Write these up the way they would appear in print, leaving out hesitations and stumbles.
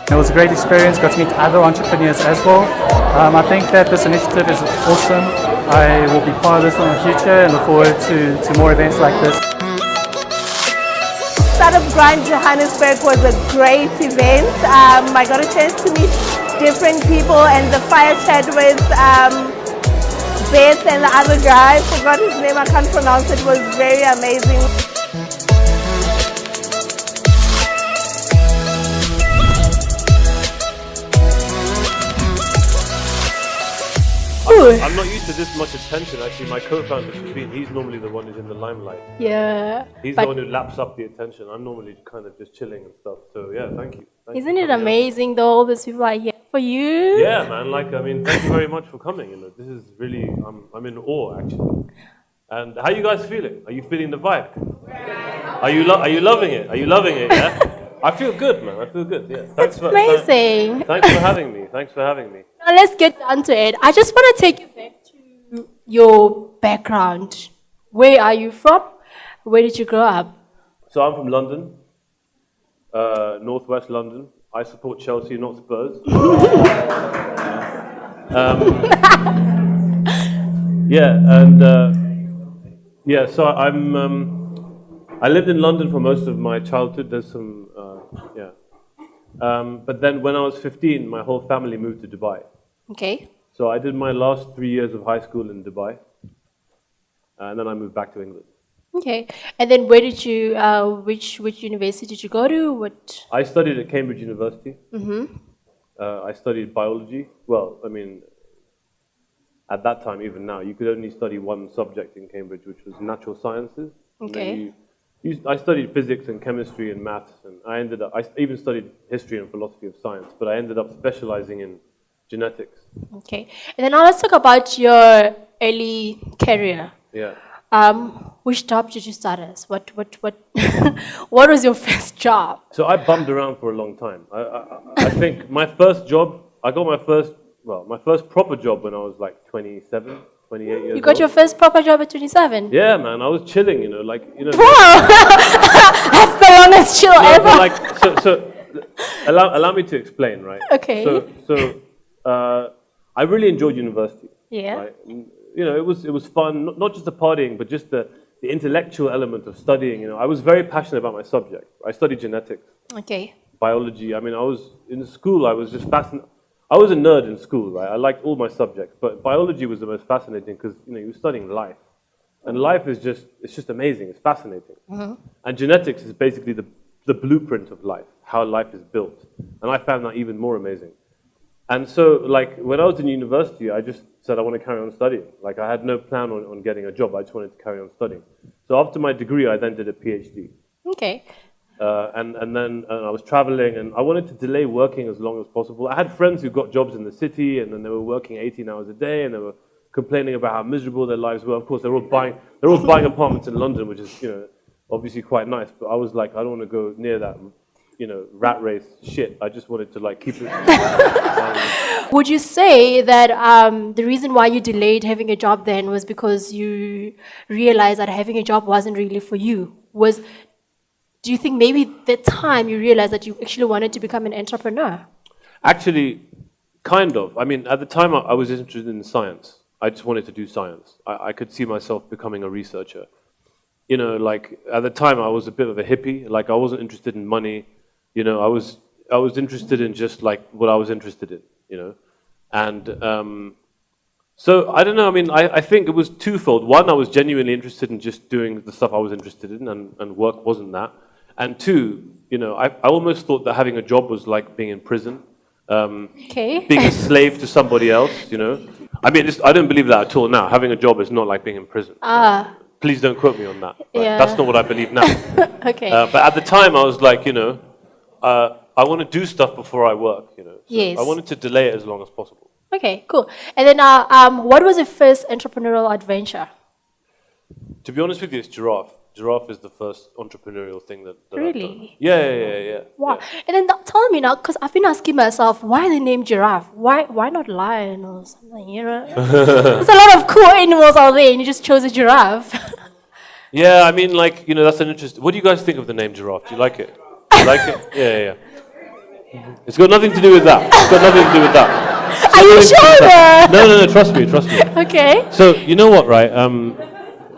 It was a great experience, got to meet other entrepreneurs as well. I think that this initiative is awesome. I will be part of this in the future and look forward to more events like this. Startup Grind Johannesburg was a great event. I got a chance to meet different people, and the fire chat with Beth and the other guy, forgot his name, I can't pronounce it, was very amazing. I'm not used to this much attention. Actually, my co-founder, Shivdasani, he's normally the one who's in the limelight. Yeah. He's the one who laps up the attention. I'm normally kind of just chilling and stuff. So yeah, thank you. Isn't it amazing though, all these people are here for you? Yeah, man. Like, I mean, thank you very much for coming. You know, this is really, I'm in awe actually. And how are you guys feeling? Are you feeling the vibe? Are you loving it? Are you loving it? Yeah. I feel good, man. I feel good. Yeah. That's amazing. Thanks for having me. Thanks for having me. Now let's get down to it. I just want to take you back to your background. Where are you from? Where did you grow up? So I'm from London, northwest London. I support Chelsea, not Spurs. So I lived in London for most of my childhood. There's some, but then when I was 15, my whole family moved to Dubai. Okay. So I did my last 3 years of high school in Dubai, and then I moved back to England. Okay. And then where did you, which university did you go to? What? I studied at Cambridge University. Mm-hmm. I studied biology. Well, I mean, at that time, even now, you could only study one subject in Cambridge, which was natural sciences. Okay. I studied physics and chemistry and maths, and I even studied history and philosophy of science, but I ended up specializing in genetics. Okay. And then now let's talk about your early career. Yeah. Which job did you start as? What what was your first job? So I bummed around for a long time. I think my first job, I got my first proper job when I was like 27, 28 years old. You got your first proper job at 27? Yeah, man. I was chilling, you know. Wow! That's the longest chill ever. Allow me to explain, right? Okay. I really enjoyed university. Yeah. Right? You know, it was fun, not just the partying, but just the intellectual element of studying. You know, I was very passionate about my subject. I studied genetics. Okay. Biology. I mean, I was in school. I was just fascinated. I was a nerd in school, right? I liked all my subjects, but biology was the most fascinating because you're studying life, and life is just amazing. It's fascinating, and genetics is basically the blueprint of life, how life is built, and I found that even more amazing. And so, like when I was in university, I just said I want to carry on studying. Like I had no plan on getting a job. I just wanted to carry on studying. So after my degree, I then did a PhD. Okay. And then I was traveling, and I wanted to delay working as long as possible. I had friends who got jobs in the city, and then they were working 18 hours a day, and they were complaining about how miserable their lives were. Of course, they're all buying apartments in London, which is obviously quite nice. But I was like, I don't want to go near that, rat race shit. I just wanted to like keep it. Would you say that the reason why you delayed having a job then was because you realized that having a job wasn't really for you? Do you think maybe that time you realized that you actually wanted to become an entrepreneur? Actually, kind of. I mean, at the time I was interested in science. I just wanted to do science. I could see myself becoming a researcher. You know, like at the time I was a bit of a hippie. Like I wasn't interested in money. You know, I was interested in just like what I was interested in. You know, and so I don't know. I mean, I think it was twofold. One, I was genuinely interested in just doing the stuff I was interested in, and work wasn't that. And two, I almost thought that having a job was like being in prison, being a slave to somebody else. I mean, I don't believe that at all now. Having a job is not like being in prison. Please don't quote me on that. Right? Yeah. That's not what I believe now. Okay. But at the time, I was like, I want to do stuff before I work. So yes. I wanted to delay it as long as possible. Okay, cool. And then, what was your first entrepreneurial adventure? To be honest with you, it's Giraffe. Giraffe is the first entrepreneurial thing that really? I've done. Yeah. Wow. Yeah. And then tell me now, because I've been asking myself, why the name Giraffe? Why not lion or something, There's a lot of cool animals out there and you just chose a giraffe. Yeah, I mean, like, that's an interesting... What do you guys think of the name Giraffe? Do you like it? You like it? Yeah. It's got nothing to do with that. It's got nothing to do with that. Are you sure? No, trust me, trust me. Okay. So, you know what, right?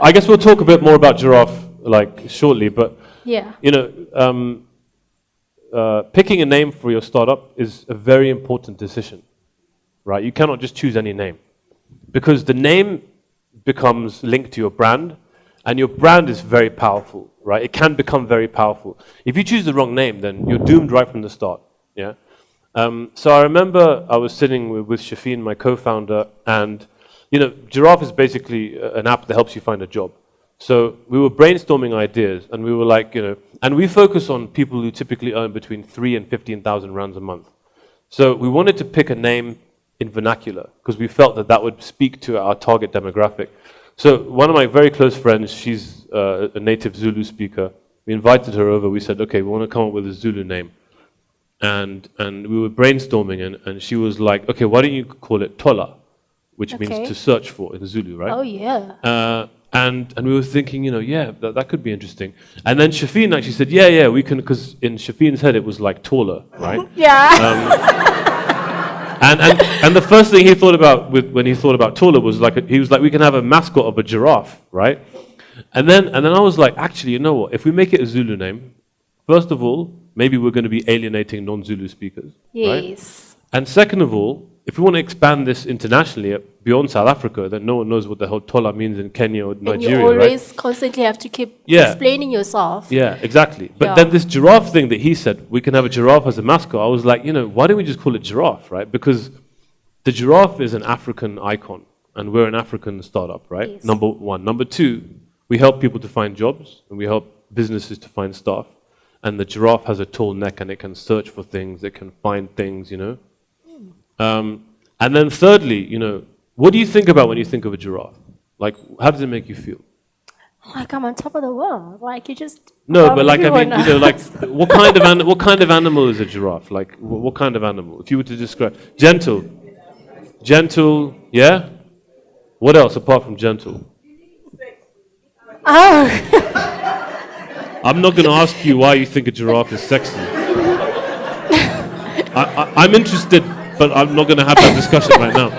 I guess we'll talk a bit more about Giraffe, like, shortly, but, Yeah. you know, picking a name for your startup is a very important decision, right? You cannot just choose any name, because the name becomes linked to your brand, and your brand is very powerful, right? It can become very powerful. If you choose the wrong name, then you're doomed right from the start, yeah? So I remember I was sitting with Shafin, my co-founder, and, you know, Giraffe is basically an app that helps you find a job. So we were brainstorming ideas, and we were like, you know, and we focus on people who typically earn between 3 and 15,000 rands a month. So we wanted to pick a name in vernacular, because we felt that that would speak to our target demographic. So one of my very close friends, she's a native Zulu speaker. We invited her over. We said, okay, we want to come up with a Zulu name. And we were brainstorming, and she was like, okay, why don't you call it Tola, which Okay. means to search for in Zulu, right? Oh, yeah. And we were thinking, you know, yeah, that could be interesting. And then Shafin actually said, yeah, we can, because in Shafin's head it was like taller, right? Yeah. And the first thing he thought about when he thought about taller was like, he was like, we can have a mascot of a giraffe, right? And then I was like, actually, you know what? If we make it a Zulu name, first of all, maybe we're going to be alienating non-Zulu speakers, right? Yes. And second of all, if we want to expand this internationally beyond South Africa, then no one knows what the hell Tola means in Kenya or And Nigeria, you always right? constantly have to keep Yeah. explaining yourself. Yeah, exactly. But Yeah. then this giraffe thing that he said, we can have a giraffe as a mascot, I was like, you know, why don't we just call it Giraffe, right? Because the giraffe is an African icon, and we're an African startup, right? Yes. Number one. Number two, we help people to find jobs, and we help businesses to find staff. And the giraffe has a tall neck, and it can search for things, it can find things, you know? And then thirdly, you know, what do you think about when you think of a giraffe? Like, how does it make you feel? Like I'm on top of the world. Like you just. No, above but like, I mean, everyone you know, like, else. what kind of animal is a giraffe? Like, what kind of animal? If you were to describe, gentle, yeah. What else apart from gentle? Oh. I'm not going to ask you why you think a giraffe is sexy. I'm interested, but I'm not going to have that discussion right now.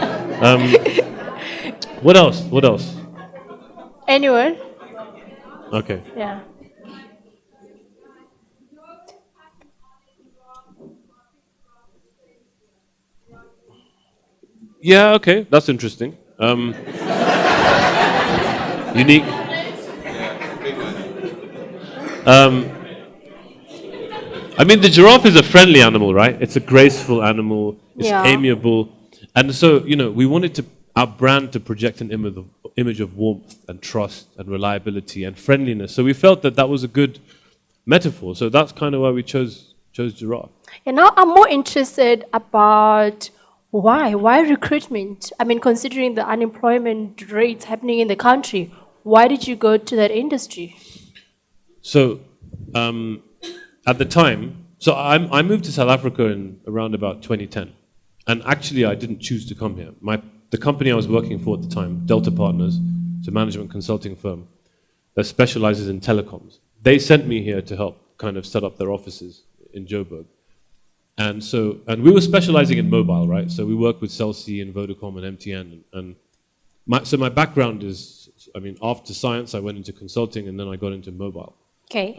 What else? What else? Anyone? Okay. Yeah. Yeah, okay, that's interesting. Unique. I mean, the giraffe is a friendly animal, right? It's a graceful animal. It's Yeah. amiable, and so you know, we wanted our brand to project an image of warmth and trust and reliability and friendliness. So we felt that was a good metaphor. So that's kind of why we chose giraffe. And now I'm more interested about why recruitment? I mean, considering the unemployment rates happening in the country, why did you go to that industry? So, at the time, so I moved to South Africa in around about 2010, and actually I didn't choose to come here. The company I was working for at the time, Delta Partners, it's a management consulting firm that specializes in telecoms. They sent me here to help kind of set up their offices in Joburg. And we were specializing in mobile, right? So we work with Cell C and Vodacom and MTN. So my background is, I mean, after science, I went into consulting, and then I got into mobile. Okay.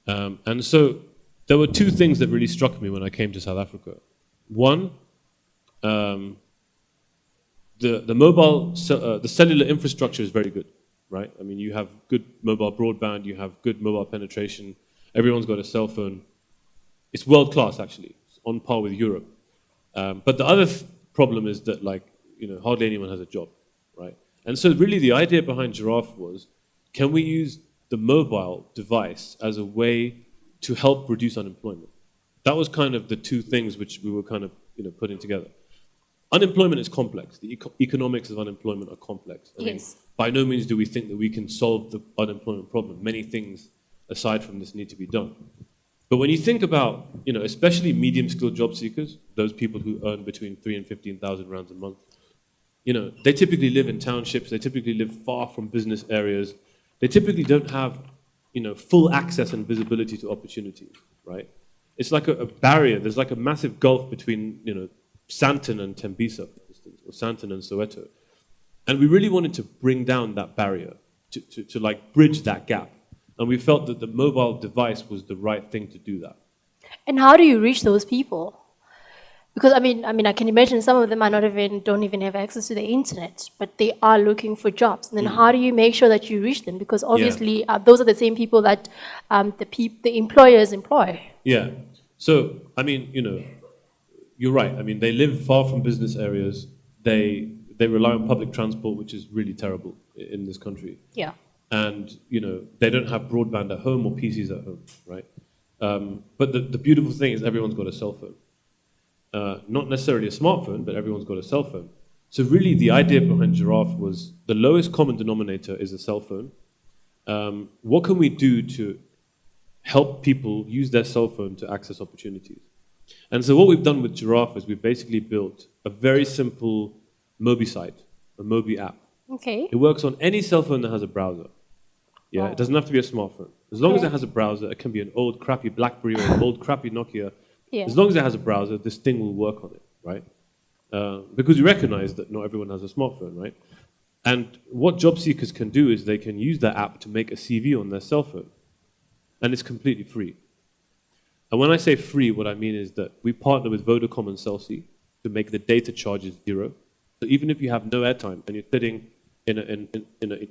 And so there were two things that really struck me when I came to South Africa. One, the cellular infrastructure is very good, right? I mean, you have good mobile broadband, you have good mobile penetration, everyone's got a cell phone. It's world class, actually. It's on par with Europe. But the other problem is that, like, you know, hardly anyone has a job, right? And so really the idea behind Giraffe was, can we use the mobile device as a way to help reduce unemployment? That was kind of the two things which we were kind of, you know, putting together. Unemployment is complex. The economics of unemployment are complex. I mean, Yes. by no means do we think that we can solve the unemployment problem. Many things aside from this need to be done. But when you think about, you know, especially medium-skilled job seekers, those people who earn between 3 and 15,000 rands a month, you know, they typically live in townships, they typically live far from business areas, they typically don't have, you know, full access and visibility to opportunities, right? it's like a barrier. There's like a massive gulf between, you know, Santon and Tembisa, for instance, or Santon and Soweto. And we really wanted to bring down that barrier, to like bridge that gap. And we felt that the mobile device was the right thing to do that. And how do you reach those people? Because I mean, I can imagine some of them are don't even have access to the internet, but they are looking for jobs. And then how do you make sure that you reach them? Because obviously, those are the same people that the employers employ. Yeah. So I mean, you know, you're right. I mean, they live far from business areas. They rely on public transport, which is really terrible in this country. Yeah. And you know, they don't have broadband at home or PCs at home, right? But the beautiful thing is everyone's got a cell phone. Not necessarily a smartphone, but everyone's got a cell phone. So really the idea behind Giraffe was the lowest common denominator is a cell phone. What can we do to help people use their cell phone to access opportunities? And so what we've done with Giraffe is we've basically built a very simple Mobi site, a Mobi app. Okay. It works on any cell phone that has a browser. Yeah, It doesn't have to be a smartphone. As long as it has a browser, it can be an old crappy BlackBerry or an old crappy Nokia. Yeah. As long as it has a browser, this thing will work on it, right? Because we recognize that not everyone has a smartphone, right? And what job seekers can do is they can use that app to make a CV on their cell phone. And it's completely free. And when I say free, what I mean is that we partner with Vodacom and Celsey to make the data charges zero. So even if you have no airtime and you're sitting in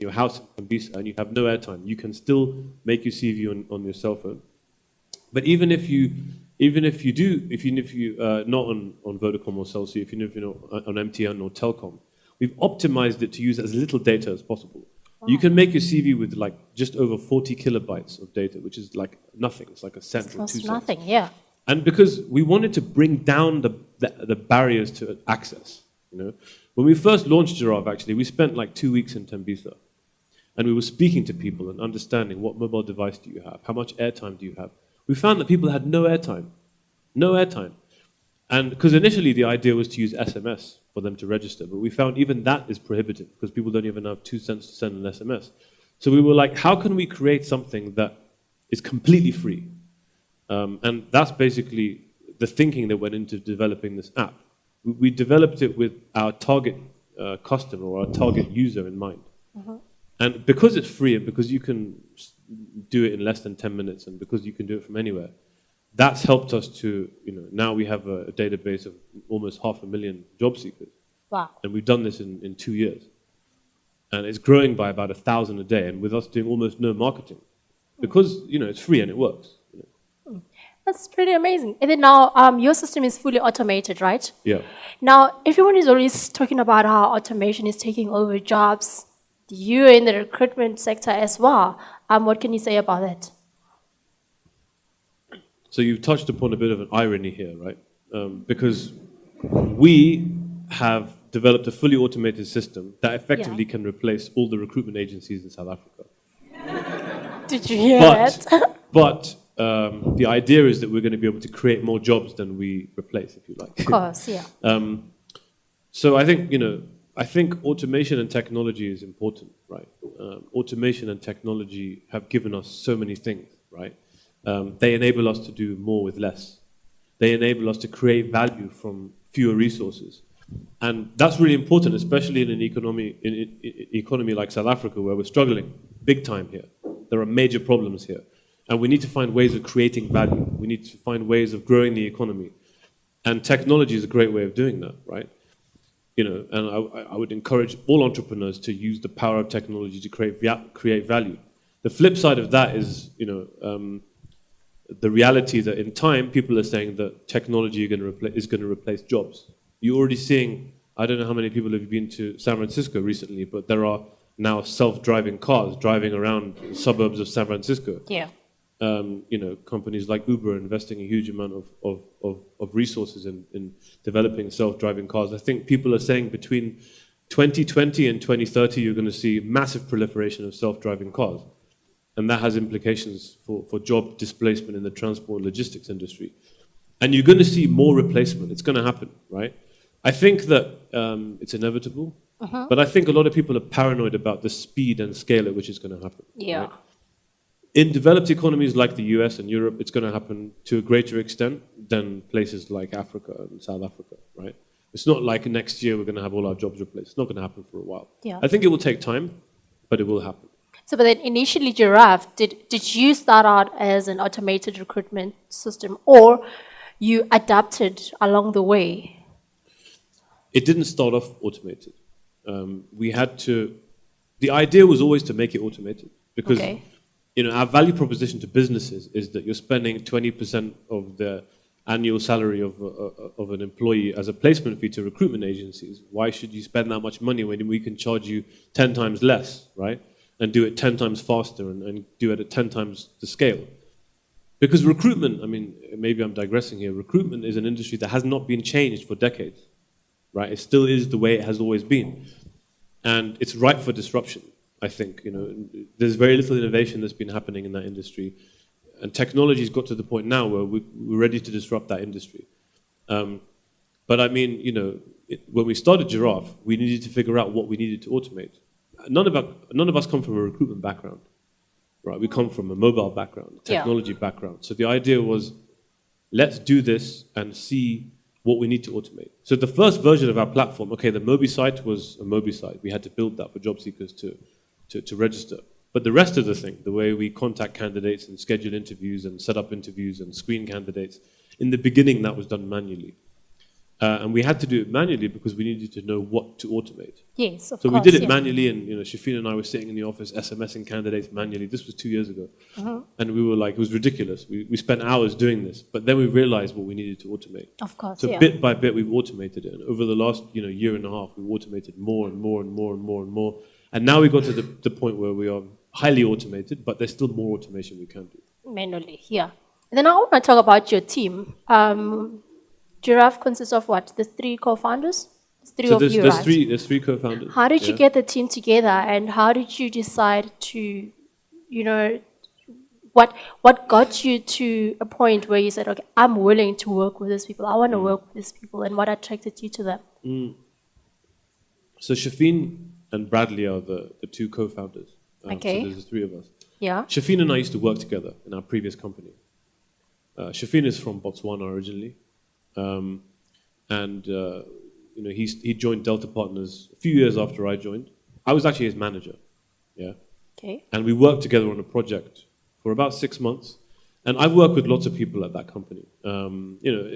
your house in Tembisa and you have no airtime, you can still make your CV on your cell phone. But even if you not on Vodacom or Celsey, if you're not on MTN or Telcom, we've optimized it to use as little data as possible. Wow. You can make your CV with like just over 40 kilobytes of data, which is like nothing. It's like a cent or 2 cents. Nothing, yeah. And because we wanted to bring down the barriers to access, you know, when we first launched Giraffe, actually, we spent like 2 weeks in Tembisa, and we were speaking to people and understanding what mobile device do you have, how much airtime do you have. We found that people had no airtime. And because initially the idea was to use SMS for them to register, but we found even that is prohibitive because people don't even have 2 cents to send an SMS. So we were like, how can we create something that is completely free? And that's basically the thinking that went into developing this app. We developed it with our target customer or our target user in mind. And because it's free and because you can do it in less than 10 minutes and because you can do it from anywhere, that's helped us to, you know, now we have a database of almost 500,000 job seekers. Wow. And we've done this in 2 years. And it's growing by about 1,000 a day, and with us doing almost no marketing. Because, you know, it's free and it works. You know. That's pretty amazing. And then now your system is fully automated, right? Yeah. Now, everyone is always talking about how automation is taking over jobs. You're in the recruitment sector as well. What can you say about that? So you've touched upon a bit of an irony here, right? Because we have developed a fully automated system that effectively can replace all the recruitment agencies in South Africa. Did you hear that? But the idea is that we're going to be able to create more jobs than we replace, if you like. Of course, yeah. So I think, you know, automation and technology is important, right? Automation and technology have given us so many things, right? They enable us to do more with less. They enable us to create value from fewer resources. And that's really important, especially in an economy like South Africa, where we're struggling big time here. There are major problems here. And we need to find ways of creating value. We need to find ways of growing the economy. And technology is a great way of doing that, right? You know, and I would encourage all entrepreneurs to use the power of technology to create value. The flip side of that is, you know, the reality that in time, people are saying that technology is going to replace jobs. You're already seeing, I don't know how many people have been to San Francisco recently, but there are now self-driving cars driving around the suburbs of San Francisco. Yeah. You know, companies like Uber are investing a huge amount of resources in developing self-driving cars. I think people are saying between 2020 and 2030, you're going to see massive proliferation of self-driving cars. And that has implications for job displacement in the transport and logistics industry. And you're going to see more replacement. It's going to happen, right? I think that it's inevitable, but I think a lot of people are paranoid about the speed and scale at which it's going to happen. Yeah. Right? In developed economies like the US and Europe, it's going to happen to a greater extent than places like Africa and South Africa, right? It's not like next year we're going to have all our jobs replaced. It's not going to happen for a while. Yeah. I think it will take time, but it will happen. So, but then initially, Giraffe, did you start out as an automated recruitment system, or you adapted along the way? It didn't start off automated. We had to. The idea was always to make it automated because our value proposition to businesses is that you're spending 20% of the annual salary of an employee as a placement fee to recruitment agencies. Why should you spend that much money when we can charge you 10 times less, right? And do it 10 times faster and do it at 10 times the scale. Because recruitment, I mean, maybe I'm digressing here, recruitment is an industry that has not been changed for decades, right? It still is the way it has always been. And it's ripe for disruption, I think. There's very little innovation that's been happening in that industry. And technology's got to the point now where we're ready to disrupt that industry. But I mean, when we started Giraffe, we needed to figure out what we needed to automate. None of us come from a recruitment background, right? We come from a mobile background, a technology background. So the idea was, let's do this and see what we need to automate. So the first version of our platform, the Mobi site was a Mobi site. We had to build that for job seekers to register. But the rest of the thing, the way we contact candidates and schedule interviews and set up interviews and screen candidates, in the beginning that was done manually. And we had to do it manually because we needed to know what to automate. Yes, of so course. We did it manually, and Shafina and I were sitting in the office SMSing candidates manually. This was 2 years ago. And we were like, it was ridiculous. We spent hours doing this, but then we realized what we needed to automate. Of course, So bit by bit, we've automated it. And over the last year and a half, we've automated more and more and more and more and more. And now we got to the point where we are highly automated, but there's still more automation we can do. Manually, yeah. And then I want to talk about your team. Giraffe consists of what? The 3 co-founders? There's 3 co-founders. How did you get the team together, and how did you decide to, what got you to a point where you said, okay, I'm willing to work with these people, I want to work with these people, and what attracted you to them? So Shafin and Bradley are the 2 co-founders. So there's the 3 of us. Yeah. Shafin and I used to work together in our previous company. Shafin is from Botswana originally. He joined Delta Partners a few years after I joined. I was actually his manager, Okay. And we worked together on a project for about 6 months. And I've worked with lots of people at that company.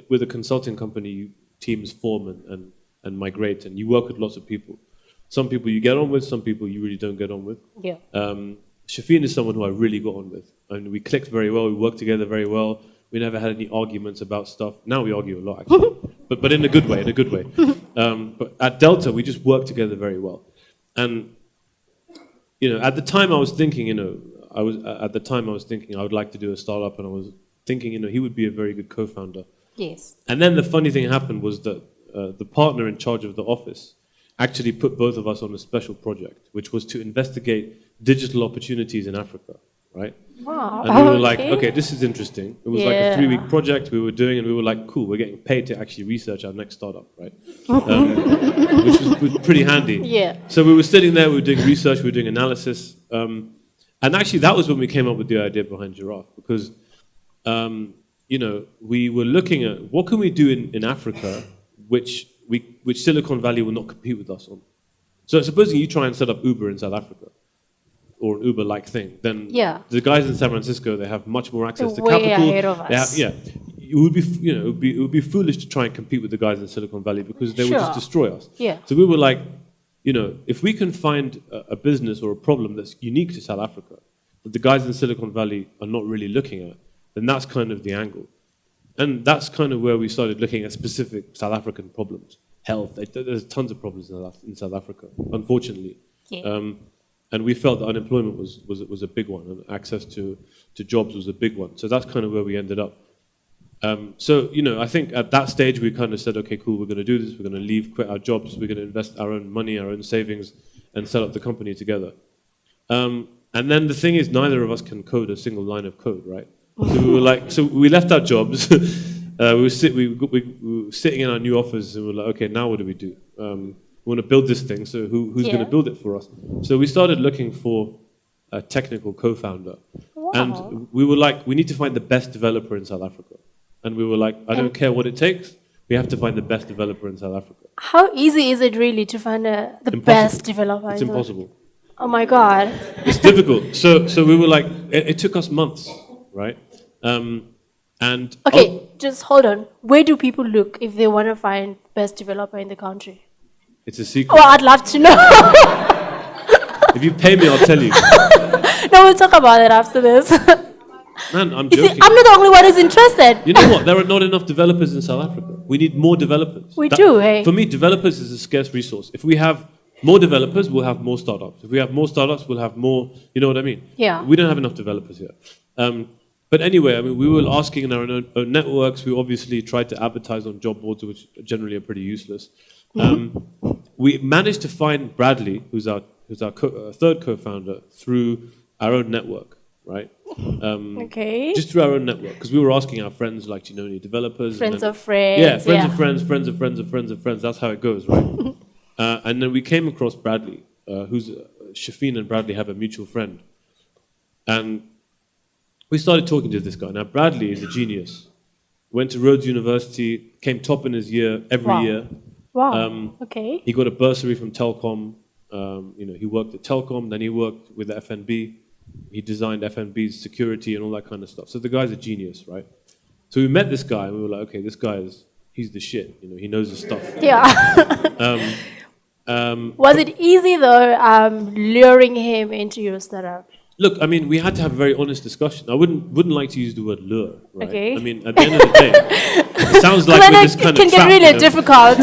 With a consulting company, teams form and migrate, and you work with lots of people. Some people you get on with, some people you really don't get on with. Yeah. Shafin is someone who I really got on with. And we clicked very well, we worked together very well. We never had any arguments about stuff. Now we argue a lot, actually, but in a good way, But at Delta, we just worked together very well. And at the time I was thinking, I would like to do a startup, and I was thinking, he would be a very good co-founder. Yes. And then the funny thing happened was that the partner in charge of the office actually put both of us on a special project, which was to investigate digital opportunities in Africa, right? Wow. And we were like, okay, this is interesting. It was like a 3-week project we were doing, and we were like, cool, we're getting paid to actually research our next startup, right? Which was pretty handy. Yeah. So we were sitting there, we were doing research, we were doing analysis. And actually, that was when we came up with the idea behind Giraffe, because, we were looking at what can we do in Africa which Silicon Valley will not compete with us on. So supposing you try and set up Uber in South Africa, or an Uber-like thing, then the guys in San Francisco, they have much more access to capital. Ahead of us. It would be foolish to try and compete with the guys in Silicon Valley because they would just destroy us. Yeah. So we were like, if we can find a business or a problem that's unique to South Africa that the guys in Silicon Valley are not really looking at, then that's kind of the angle. And that's kind of where we started looking at specific South African problems. Health, there's tons of problems in South Africa, unfortunately. Yeah. And we felt that unemployment was a big one, and access to jobs was a big one. So that's kind of where we ended up. I think at that stage we kind of said, okay, cool, we're going to do this. We're going to quit our jobs. We're going to invest our own money, our own savings, and set up the company together. And then the thing is, neither of us can code a single line of code, right? So we left our jobs. We were sitting in our new office, and we were like, okay, now what do we do? We want to build this thing, so who's going to build it for us? So we started looking for a technical co-founder. Wow. And we were like, we need to find the best developer in South Africa. And we were like, I don't care what it takes. We have to find the best developer in South Africa. How easy is it really to find the best developer? It's impossible. Oh my God. It's difficult. So we were like, it took us months, right? And Okay, just hold on. Where do people look if they want to find best developer in the country? it's a secret. Well, I'd love to know. If you pay me, I'll tell you. No, we'll talk about it after this. Man, I'm You see, joking. I'm not the only one who's interested. You know what? There are not enough developers in South Africa. We need more developers. We do, hey? For me, developers is a scarce resource. If we have more developers, we'll have more startups. If we have more startups, we'll have more, you know what I mean? Yeah. We don't have enough developers here. But anyway, I mean, we were asking in our own networks. We obviously tried to advertise on job boards, which generally are pretty useless. We managed to find Bradley, who's our third co-founder, through our own network, right? Okay. Just through our own network, because we were asking our friends, like, do you know any developers? Friends And then- of friends. Yeah, friends of friends, friends of friends of friends of friends. That's how it goes, right? And then we came across Bradley, who's Shafin and Bradley have a mutual friend, and we started talking to this guy. Now, Bradley is a genius. Went to Rhodes University, came top in his year every Wow. year. Wow. Okay. He got a bursary from Telkom. He worked at Telkom, then he worked with the FNB. He designed FNB's security and all that kind of stuff. So the guy's a genius, right? So we met this guy and we were like, okay, this guy he's the shit. He knows his stuff. Yeah. Was it easy though, luring him into your startup? Look, I mean, we had to have a very honest discussion. I wouldn't like to use the word lure, right? Okay. I mean, at the end of the day, it sounds like we're this kind it can of get trap, really difficult.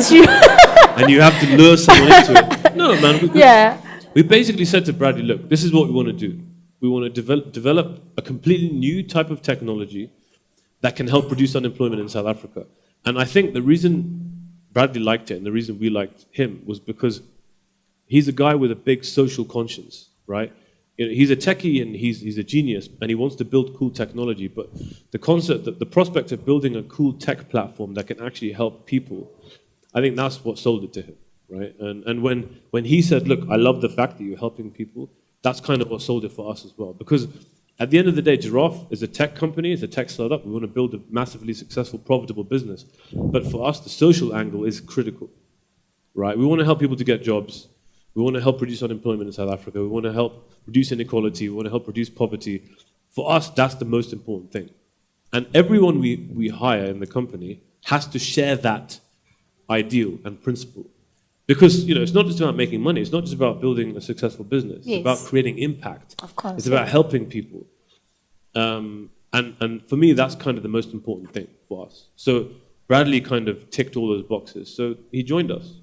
and you have to lure someone into it. No, man. Yeah. We basically said to Bradley, look, this is what we want to do. We want to develop a completely new type of technology that can help reduce unemployment in South Africa. And I think the reason Bradley liked it and the reason we liked him was because he's a guy with a big social conscience, right? He's a techie and he's a genius and he wants to build cool technology, but the concept, the prospect of building a cool tech platform that can actually help people, I think that's what sold it to him, right? And when he said, look, I love the fact that you're helping people, that's kind of what sold it for us as well. Because at the end of the day, Giraffe is a tech company, it's a tech startup. We want to build a massively successful, profitable business. But for us, the social angle is critical, right? We want to help people to get jobs. We want to help reduce unemployment in South Africa. We want to help reduce inequality. We want to help reduce poverty. For us, that's the most important thing. And everyone we hire in the company has to share that ideal and principle. Because, it's not just about making money. It's not just about building a successful business. Yes. It's about creating impact. Of course. It's about helping people. And for me, that's kind of the most important thing for us. So Bradley kind of ticked all those boxes. So he joined us,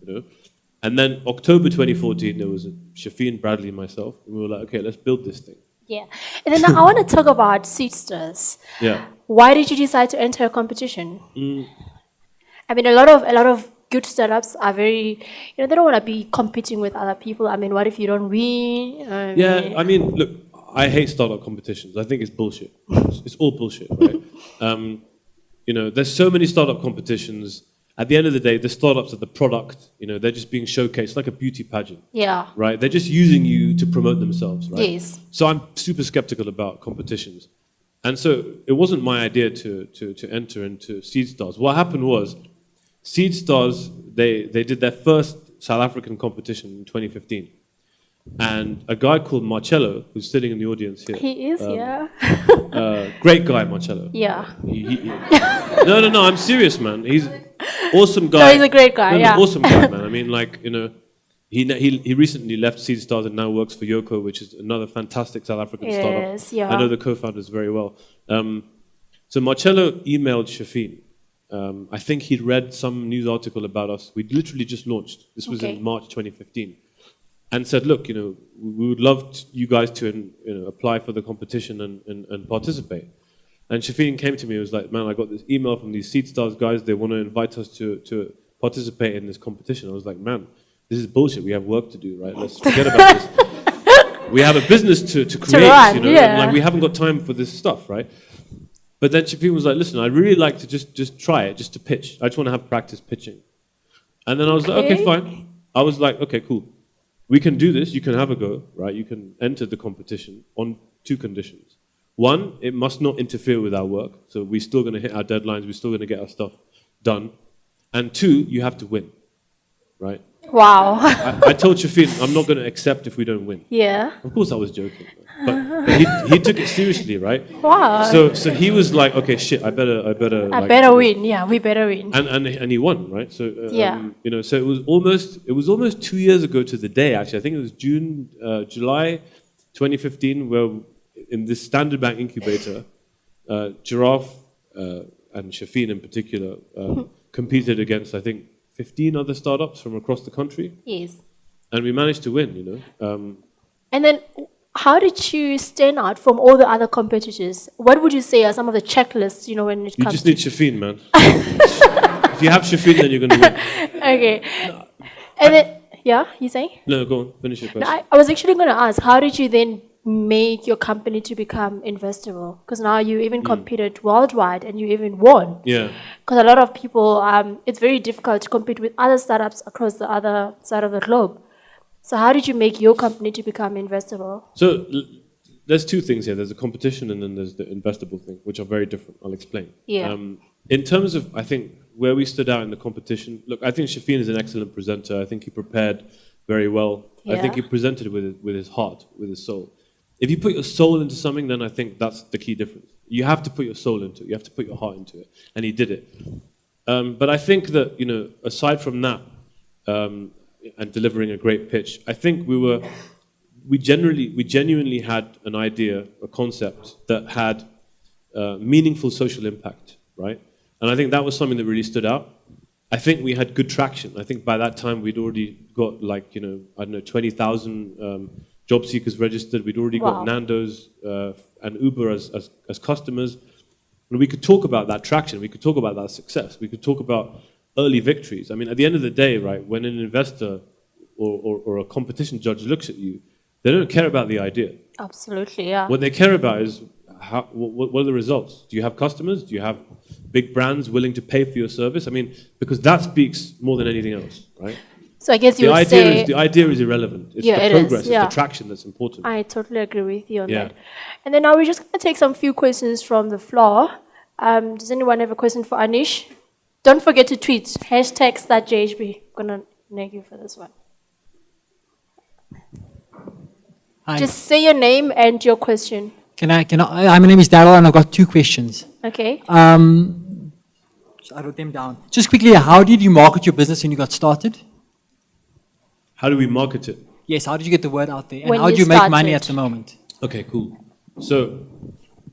And then October 2014, there was Shafin, Bradley, and myself. And we were like, okay, let's build this thing. Yeah. And then I want to talk about Seedsters. Yeah. Why did you decide to enter a competition? I mean, a lot of good startups are very, they don't want to be competing with other people. I mean, what if you don't win? I mean, look, I hate startup competitions. I think it's bullshit. It's all bullshit, right? There's so many startup competitions. At the end of the day, the startups are the product. They're just being showcased like a beauty pageant. Yeah. Right? They're just using you to promote themselves, right? Yes. So I'm super skeptical about competitions. And so it wasn't my idea to enter into Seedstars. What happened was, Seedstars, they did their first South African competition in 2015. And a guy called Marcello, who's sitting in the audience here. He is, yeah. Great guy, Marcello. Yeah. No, I'm serious, man. He's awesome guy. No, he's a great guy, yeah. Awesome guy, man. I mean, he recently left Seedstars and now works for Yoko, which is another fantastic South African startup. Yes, yeah. I know the co-founders very well. So Marcello emailed Shafin. I think he'd read some news article about us. We'd literally just launched. This was in March 2015. And said, look, we would love you guys to apply for the competition and participate. And Shafin came to me and was like, man, I got this email from these Seedstars guys. They want to invite us to participate in this competition. I was like, man, this is bullshit. We have work to do, right? Let's forget about this. We have a business to create, run, yeah. and we haven't got time for this stuff, right? But then Shafin was like, listen, I'd really like to just try it, just to pitch. I just want to have practice pitching. And then I was like, okay, fine. I was like, okay, cool. We can do this. You can have a go, right? You can enter the competition on 2 conditions. One, it must not interfere with our work. So we're still going to hit our deadlines. We're still going to get our stuff done. And two, you have to win, right? Wow. I told Shafin, I'm not going to accept if we don't win. Yeah. Of course I was joking. But he took it seriously, right? Wow. So he was like, okay, shit, I better I better win. Yeah, we better win. And he won, right? So Yeah. you know, so it was almost 2 years ago to the day. Actually, I think it was July 2015, where in this Standard Bank incubator, Giraffe and Shafin in particular competed against, I think, 15 other startups from across the country. Yes. And we managed to win, you know. And then, how did you stand out from all the other competitors? What would you say are some of the checklists, you know, when it You comes just to... need Shafin, man. If you have Shafin, then you're going to win. Okay. And then, yeah, you saying? No, go on, finish your No, question. I was actually going to ask, how did you then make your company to become investable? Because now you even competed worldwide and you even won. Yeah. Because a lot of people, it's very difficult to compete with other startups across the other side of the globe. So how did you make your company to become investable? So there's two things here. There's the competition and then there's the investable thing, which are very different. I'll explain. Yeah. In terms of, I think, where we stood out in the competition, look, I think Shafin is an excellent presenter. I think he prepared very well. I think he presented with his heart, with his soul. If you put your soul into something, then I think that's the key difference. You have to put your soul into it. You have to put your heart into it. And he did it. But I think that, you know, aside from that, and delivering a great pitch, I think we genuinely had an idea, a concept that had meaningful social impact, right? And I think that was something that really stood out. I think we had good traction. I think by that time we'd already got, like, you know, I don't know, 20,000 job seekers registered. We'd already got Nando's and Uber as customers. And we could talk about that traction. We could talk about that success. We could talk about early victories. I mean, at the end of the day, right, when an investor or a competition judge looks at you, they don't care about the idea. Absolutely, yeah. What they care about is what are the results? Do you have customers? Do you have big brands willing to pay for your service? I mean, because that speaks more than anything else, right? So I guess you would say... The idea is irrelevant. It's the progress, it's the traction that's important. I totally agree with you on that. And then now we're just going to take some few questions from the floor. Does anyone have a question for Anish? Don't forget to tweet, #StartJHB. I'm going to nag you for this one. Hi. Just say your name and your question. My name is Daryl and I've got two questions. Okay. I wrote them down. Just quickly, how did you market your business when you got started? How do we market it? Yes, how did you get the word out there? And When how do you you make money started. at the moment? Okay, cool. So,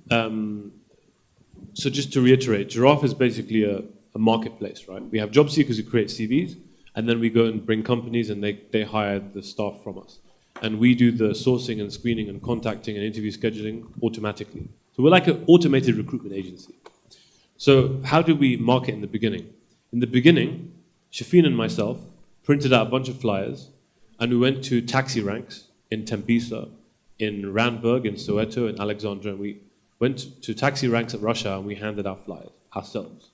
so just to reiterate, Giraffe is basically a marketplace, right? We have job seekers who create CVs, and then we go and bring companies and they hire the staff from us. And we do the sourcing and screening and contacting and interview scheduling automatically. So we're like an automated recruitment agency. So how do we market in the beginning? In the beginning, Shafin and myself printed out a bunch of flyers, and we went to taxi ranks in Tembisa, in Randburg, in Soweto, in Alexandria, and we went to taxi ranks at Russia and we handed out flyers ourselves.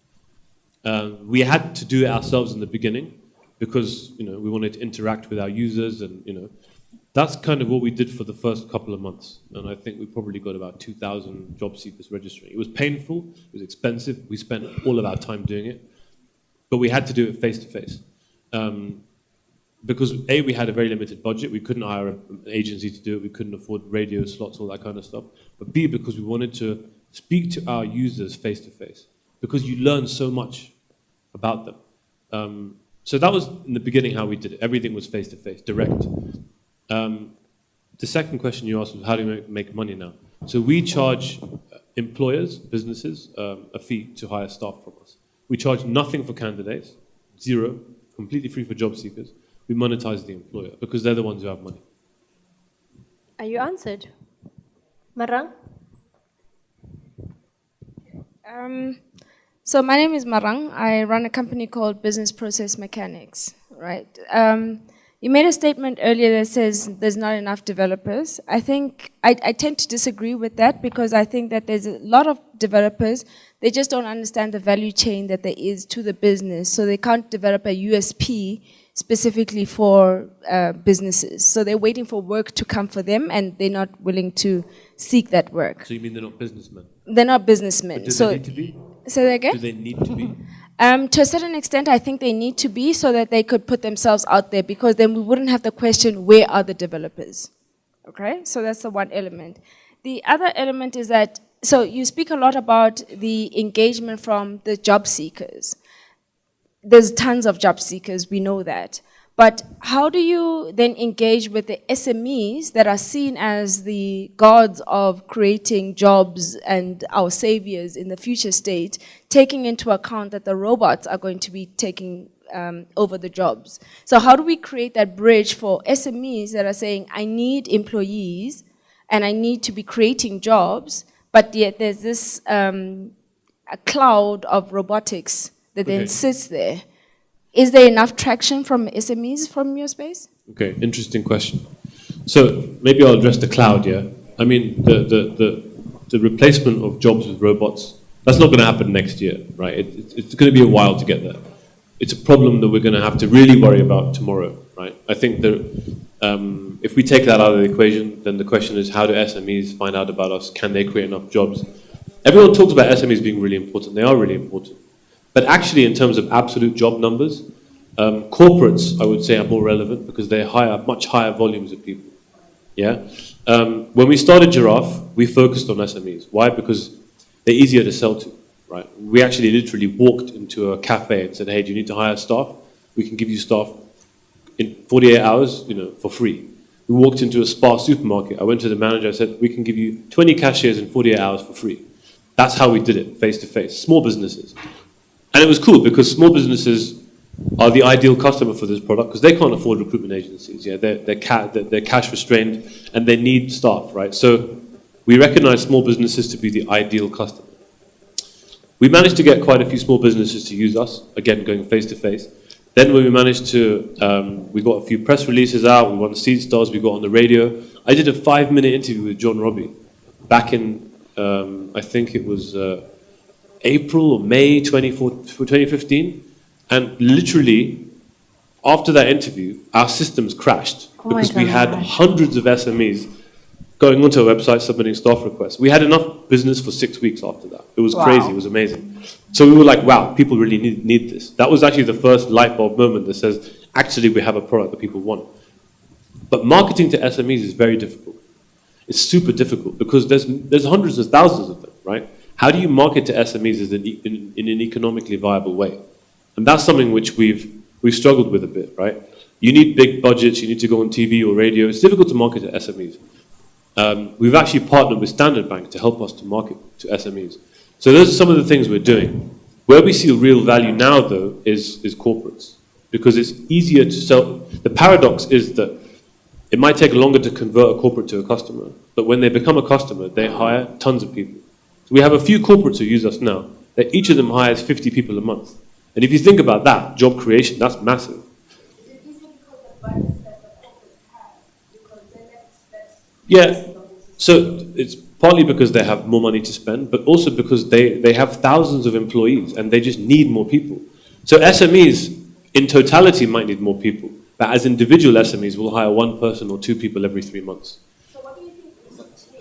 We had to do it ourselves in the beginning because, you know, we wanted to interact with our users, and, you know, that's kind of what we did for the first couple of months. And I think we probably got about 2,000 job seekers registering. It was painful, it was expensive, we spent all of our time doing it, but we had to do it face to face. Because A, we had a very limited budget, we couldn't hire an agency to do it, we couldn't afford radio slots, all that kind of stuff. But B, because we wanted to speak to our users face to face, because you learn so much about them. So that was in the beginning how we did it. Everything was face to face, direct. The second question you asked was, how do we make money now? So we charge employers, businesses, a fee to hire staff from us. We charge nothing for candidates, zero, completely free for job seekers. We monetize the employer because they're the ones who have money. Are you answered? Marang? So my name is Marang. I run a company called Business Process Mechanics, right? You made a statement earlier that says there's not enough developers. I think I tend to disagree with that because I think that there's a lot of developers, they just don't understand the value chain that there is to the business. So they can't develop a USP specifically for businesses. So they're waiting for work to come for them, and they're not willing to seek that work. So you mean they're not businessmen? They're not businessmen. But do So they need to be? say that again? Do they need to be? To a certain extent, I think they need to be, so that they could put themselves out there, because then we wouldn't have the question, where are the developers? Okay, so that's the one element. The other element is that, so you speak a lot about the engagement from the job seekers. There's tons of job seekers, we know that. But how do you then engage with the SMEs that are seen as the gods of creating jobs and our saviors in the future state, taking into account that the robots are going to be taking over the jobs? So how do we create that bridge for SMEs that are saying, I need employees and I need to be creating jobs, but yet there's this a cloud of robotics that then sits there? Is there enough traction from SMEs from your space? Okay, interesting question. So maybe I'll address the cloud, yeah? I mean, the replacement of jobs with robots, that's not going to happen next year, right? It's going to be a while to get there. It's a problem that we're going to have to really worry about tomorrow, right? I think that if we take that out of the equation, then the question is, how do SMEs find out about us? Can they create enough jobs? Everyone talks about SMEs being really important. They are really important. But actually, in terms of absolute job numbers, corporates, I would say, are more relevant because they hire much higher volumes of people. Yeah. When we started Giraffe, we focused on SMEs. Why? Because they're easier to sell to, right? We actually literally walked into a cafe and said, "Hey, do you need to hire staff? We can give you staff in 48 hours, for free." We walked into a Spar supermarket. I went to the manager. I said, "We can give you 20 cashiers in 48 hours for free." That's how we did it, face to face. Small businesses. And it was cool because small businesses are the ideal customer for this product because they can't afford recruitment agencies. Yeah, they're cash restrained and they need staff, right? So we recognize small businesses to be the ideal customer. We managed to get quite a few small businesses to use us, again, going face to face. Then when we managed to, we got a few press releases out, we won Seed Stars, we got on the radio. I did a 5-minute interview with John Robbie back in, I think it was April or May 2015. And literally, after that interview, our systems crashed because we had hundreds of SMEs going onto our website submitting staff requests. We had enough business for 6 weeks after that. It was crazy, it was amazing. So we were like, wow, people really need this. That was actually the first light bulb moment that says, actually we have a product that people want. But marketing to SMEs is very difficult. It's super difficult because there's hundreds of thousands of them, right? How do you market to SMEs in an economically viable way? And that's something which we've struggled with a bit, right? You need big budgets, you need to go on TV or radio. It's difficult to market to SMEs. We've actually partnered with Standard Bank to help us to market to SMEs. So those are some of the things we're doing. Where we see real value now, though, is corporates. Because it's easier to sell. The paradox is that it might take longer to convert a corporate to a customer, but when they become a customer, they hire tons of people. So we have a few corporates who use us now, that each of them hires 50 people a month. And if you think about that, job creation, that's massive. Yeah, so it's partly because they have more money to spend, but also because they have thousands of employees and they just need more people. So SMEs in totality might need more people, but as individual SMEs will hire one person or two people every 3 months. So what do you think needs to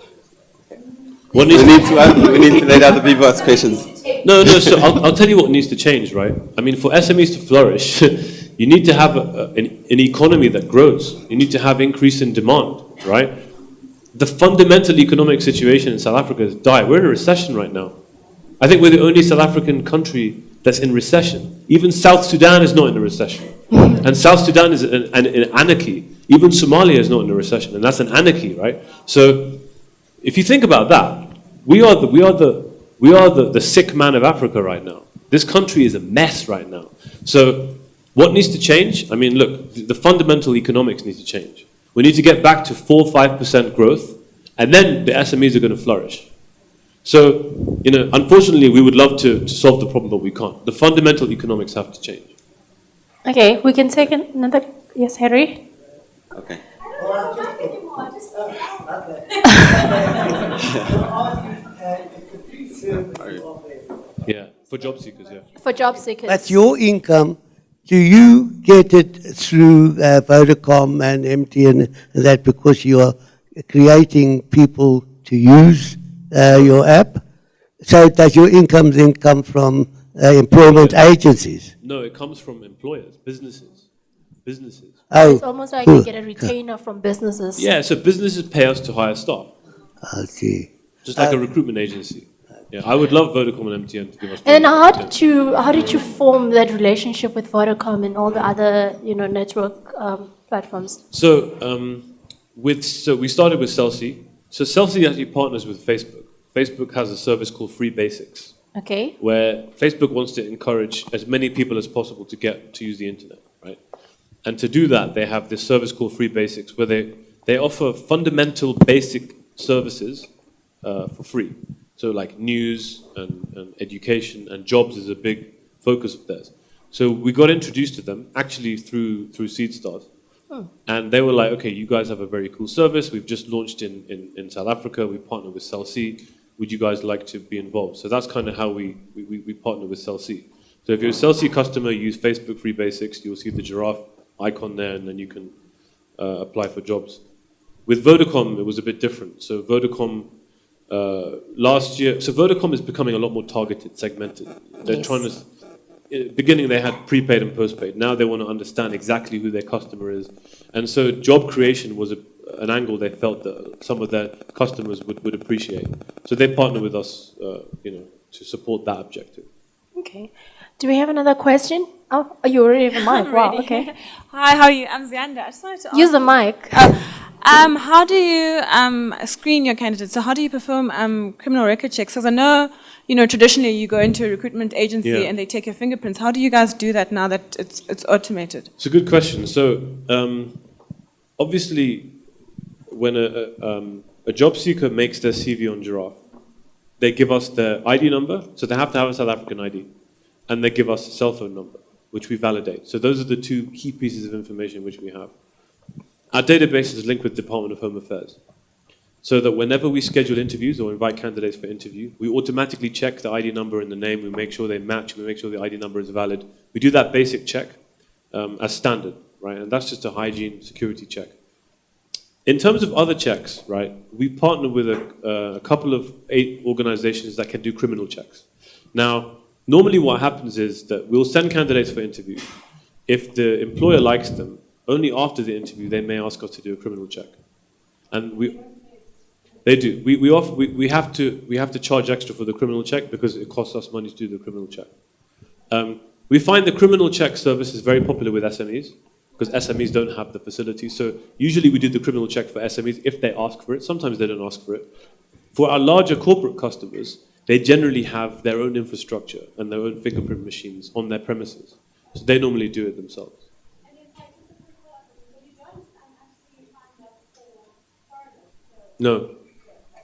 change? What needs We need to let other people ask questions. No, so I'll tell you what needs to change, right? I mean, for SMEs to flourish, you need to have an economy that grows. You need to have increase in demand, right? The fundamental economic situation in South Africa has died. We're in a recession right now. I think we're the only South African country that's in recession. Even South Sudan is not in a recession. And South Sudan is an anarchy. Even Somalia is not in a recession, and that's an anarchy, right? So if you think about that, we are the sick man of Africa right now. This country is a mess right now. So what needs to change? I mean, look, the fundamental economics need to change. We need to get back to 4-5% growth, and then the SMEs are going to flourish. So, unfortunately, we would love to solve the problem, but we can't. The fundamental economics have to change. Okay, we can take another. Yes, Harry? Okay. Yeah, for job seekers, yeah. For job seekers. But your income do you get it through Vodacom and MTN and that because you are creating people to use your app? So does your income then come from employment agencies? No, it comes from employers, businesses. Oh, It's almost like they get a retainer from businesses. Yeah, so businesses pay us to hire staff, I see. just like a recruitment agency. Yeah, I would love Vodacom and MTN to give us. And projects. how did you form that relationship with Vodacom and all the other network platforms? So we started with Celsi. So Celsi actually partners with Facebook. Facebook has a service called Free Basics, Okay. where Facebook wants to encourage as many people as possible to get to use the internet, right? And to do that, they have this service called Free Basics, where they offer fundamental basic services for free. So like news and education and jobs is a big focus of theirs. So we got introduced to them actually through SeedStars. And they were like, okay, you guys have a very cool service. We've just launched in South Africa. We partner with Celsi. Would you guys like to be involved? So that's kind of how we partner with Celsi. So if you're a Celsi customer, use Facebook Free Basics. You'll see the giraffe icon there, and then you can apply for jobs. With Vodacom, it was a bit different. So Vodacom, last year, so Vodacom is becoming a lot more targeted, segmented. They're trying to, in the beginning they had prepaid and postpaid. Now they want to understand exactly who their customer is. And so job creation was an angle they felt that some of their customers would appreciate. So they partner with us, to support that objective. Okay. Do we have another question? Oh, you already have a mic. Wow, okay. Hi, how are you? I'm Zianda. I just wanted to ask. Use the mic. How do you screen your candidates? So how do you perform criminal record checks? Because I know, traditionally you go into a recruitment agency and they take your fingerprints. How do you guys do that now that it's automated? It's a good question. So obviously, when a job seeker makes their CV on Giraffe, they give us their ID number, so they have to have a South African ID, and they give us a cell phone number, which we validate. So those are the two key pieces of information which we have. Our database is linked with the Department of Home Affairs, so that whenever we schedule interviews or invite candidates for interview, we automatically check the ID number and the name, we make sure they match, we make sure the ID number is valid. We do that basic check as standard, right? And that's just a hygiene security check. In terms of other checks, right, we partner with a couple of 8 organizations that can do criminal checks. Now, normally what happens is that we'll send candidates for interview. If the employer likes them, only after the interview they may ask us to do a criminal check. And they do. We have to charge extra for the criminal check because it costs us money to do the criminal check. We find the criminal check service is very popular with SMEs, because SMEs don't have the facilities. So usually we do the criminal check for SMEs if they ask for it. Sometimes they don't ask for it. For our larger corporate customers, they generally have their own infrastructure and their own fingerprint machines on their premises. So they normally do it themselves. No.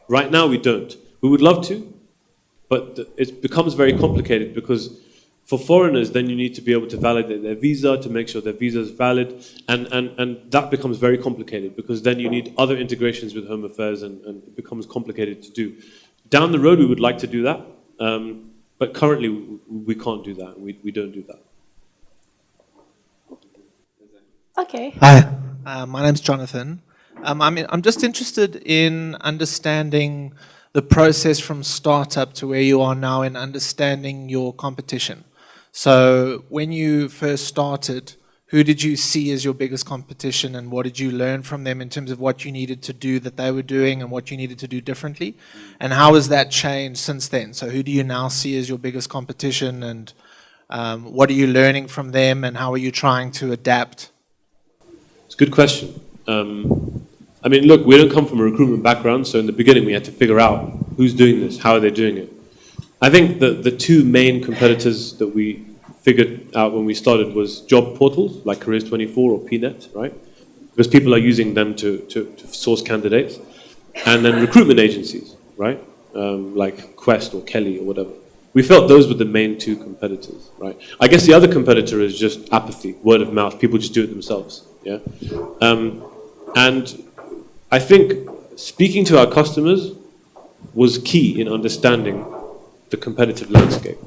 Right now we don't. We would love to, but it becomes very complicated because for foreigners, then you need to be able to validate their visa to make sure their visa is valid, and that becomes very complicated because then you need other integrations with Home Affairs, and it becomes complicated to do. Down the road, we would like to do that, but currently we can't do that. We don't do that. Okay. Hi, my name's Jonathan. I'm just interested in understanding the process from startup to where you are now in understanding your competition. So when you first started, who did you see as your biggest competition, and what did you learn from them in terms of what you needed to do that they were doing and what you needed to do differently? And how has that changed since then? So who do you now see as your biggest competition, and what are you learning from them, and how are you trying to adapt? It's a good question. I mean, look, we don't come from a recruitment background, so in the beginning we had to figure out who's doing this, how are they doing it. I think the two main competitors that we figured out when we started was job portals like Careers24 or PNet, right? Because people are using them to source candidates. And then recruitment agencies, right? Like Quest or Kelly or whatever. We felt those were the main two competitors, right? I guess the other competitor is just apathy, word of mouth. People just do it themselves, yeah? And I think speaking to our customers was key in understanding the competitive landscape.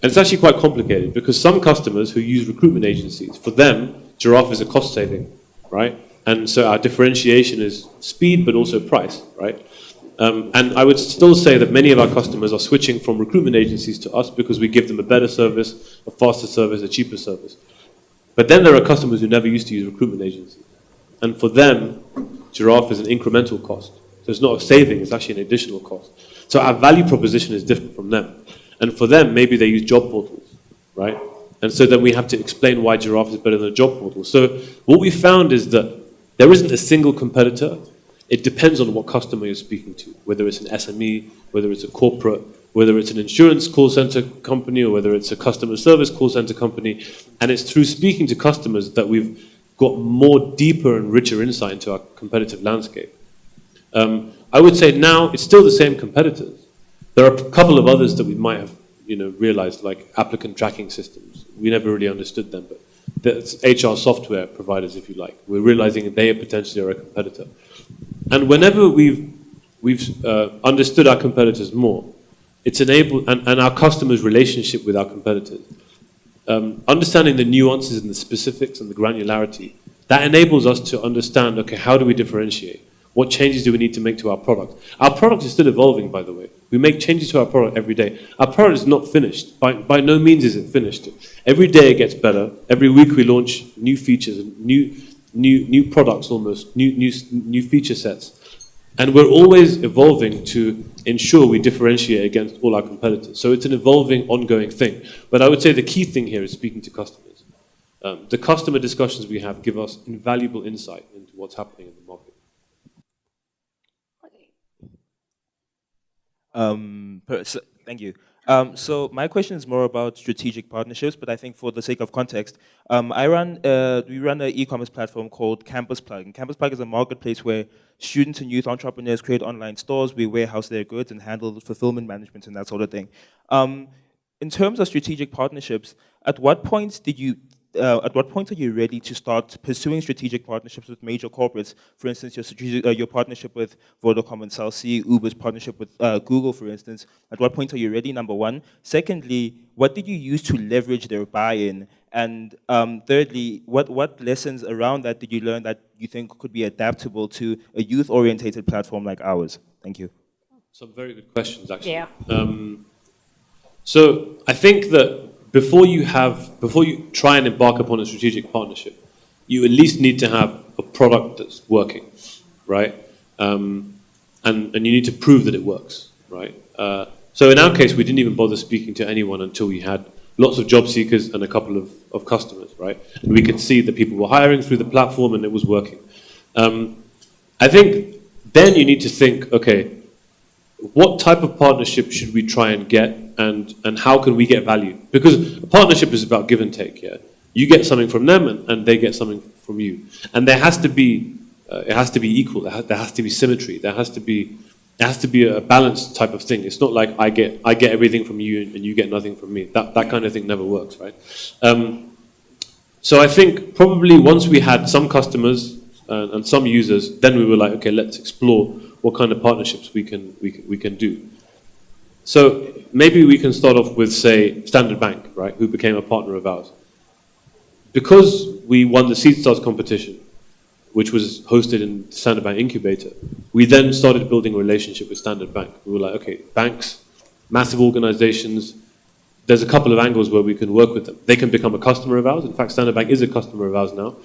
And it's actually quite complicated because some customers who use recruitment agencies, for them, Giraffe is a cost saving, right? And so our differentiation is speed, but also price, right? And I would still say that many of our customers are switching from recruitment agencies to us because we give them a better service, a faster service, a cheaper service. But then there are customers who never used to use recruitment agencies. And for them, Giraffe is an incremental cost. So it's not a saving, it's actually an additional cost. So our value proposition is different from them. And for them, maybe they use job portals, right? And so then we have to explain why Giraffe is better than a job portal. So what we found is that there isn't a single competitor. It depends on what customer you're speaking to, whether it's an SME, whether it's a corporate, whether it's an insurance call center company, or whether it's a customer service call center company. And it's through speaking to customers that we've got more deeper and richer insight into our competitive landscape. I would say now it's still the same competitors. There are a couple of others that we might have, realized, like applicant tracking systems. We never really understood them, but that's HR software providers, if you like. We're realizing that they potentially are a competitor. And whenever we've understood our competitors more, it's enabled, and our customers' relationship with our competitors, understanding the nuances and the specifics and the granularity, that enables us to understand, okay, how do we differentiate? What changes do we need to make to our product? Our product is still evolving, by the way. We make changes to our product every day. Our product is not finished. By no means is it finished. Every day it gets better. Every week we launch new features, new products almost, new feature sets. And we're always evolving to ensure we differentiate against all our competitors. So it's an evolving, ongoing thing. But I would say the key thing here is speaking to customers. The customer discussions we have give us invaluable insight into what's happening in the market. Thank you. So my question is more about strategic partnerships, but I think for the sake of context, we run an e-commerce platform called Campus Plug. And Campus Plug is a marketplace where students and youth entrepreneurs create online stores, we warehouse their goods and handle fulfillment management and that sort of thing. In terms of strategic partnerships, at what point are you ready to start pursuing strategic partnerships with major corporates? For instance, your partnership with Vodacom and Cell C, Uber's partnership with Google, for instance. At what point are you ready, number one? Secondly, what did you use to leverage their buy-in? And thirdly, what lessons around that did you learn that you think could be adaptable to a youth-orientated platform like ours? Thank you. Some very good questions, actually. Yeah. So I think that before you try and embark upon a strategic partnership, you at least need to have a product that's working, right? And you need to prove that it works, right? So in our case, we didn't even bother speaking to anyone until we had lots of job seekers and a couple of customers, right? And we could see that people were hiring through the platform and it was working. I think then you need to think, okay, what type of partnership should we try and get, and how can we get value? Because a partnership is about give and take, yeah? You get something from them and they get something from you. And there has to be, it has to be equal, there has to be symmetry, it has to be a balanced type of thing. It's not like I get everything from you and you get nothing from me. That kind of thing never works, right? So I think probably once we had some customers and some users, then we were like, okay, let's explore what kind of partnerships we can do. So maybe we can start off with, say, Standard Bank, right, who became a partner of ours. Because we won the Seed Stars competition, which was hosted in the Standard Bank Incubator, we then started building a relationship with Standard Bank. We were like, okay, banks, massive organizations, there's a couple of angles where we can work with them. They can become a customer of ours. In fact, Standard Bank is a customer of ours now.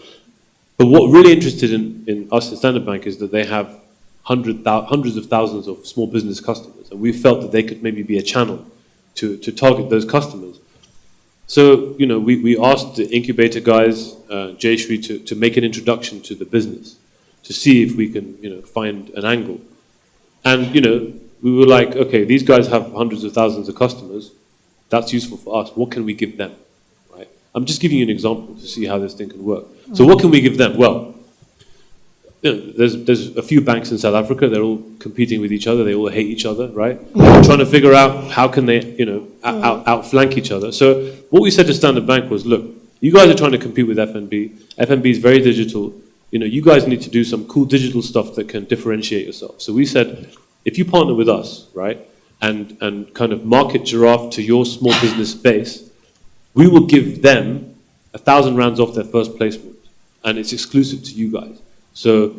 But what really interested in us at Standard Bank is that they have hundreds of thousands of small business customers, and we felt that they could maybe be a channel to target those customers. So, we asked the incubator guys, Jayshree, to make an introduction to the business, to see if we can, find an angle. And, we were like, okay, these guys have hundreds of thousands of customers. That's useful for us. What can we give them, right? I'm just giving you an example to see how this thing can work. So what can we give them? Well, there's a few banks in South Africa. They're all competing with each other. They all hate each other, right? They're trying to figure out how can they, outflank each other. So what we said to Standard Bank was, look, you guys are trying to compete with FNB. FNB is very digital. You guys need to do some cool digital stuff that can differentiate yourself. So we said, if you partner with us, right, and kind of market Giraffe to your small business base, we will give them 1,000 rands off their first placement, and it's exclusive to you guys. So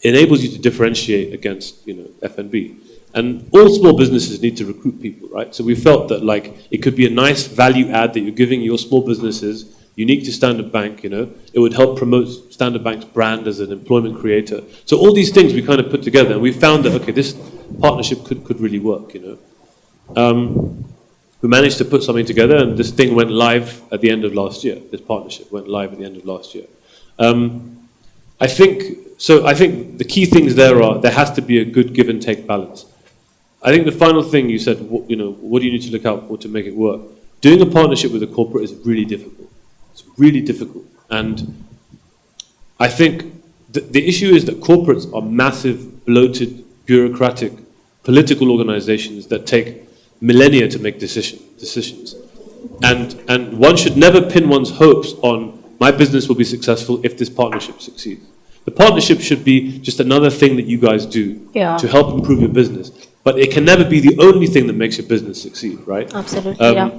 it enables you to differentiate against, FNB. And all small businesses need to recruit people, right? So we felt that it could be a nice value add that you're giving your small businesses, unique to Standard Bank, It would help promote Standard Bank's brand as an employment creator. So all these things we kind of put together, and we found that, okay, this partnership could really work, We managed to put something together, and this thing went live at the end of last year. This partnership went live at the end of last year. I think the key things there has to be a good give and take balance. I think the final thing you said, what do you need to look out for to make it work? Doing a partnership with a corporate is really difficult. It's really difficult. And I think the issue is that corporates are massive, bloated, bureaucratic, political organizations that take millennia to make decisions. And one should never pin one's hopes on my business will be successful if this partnership succeeds. The partnership should be just another thing that you guys do to help improve your business. But it can never be the only thing that makes your business succeed, right? Absolutely, yeah.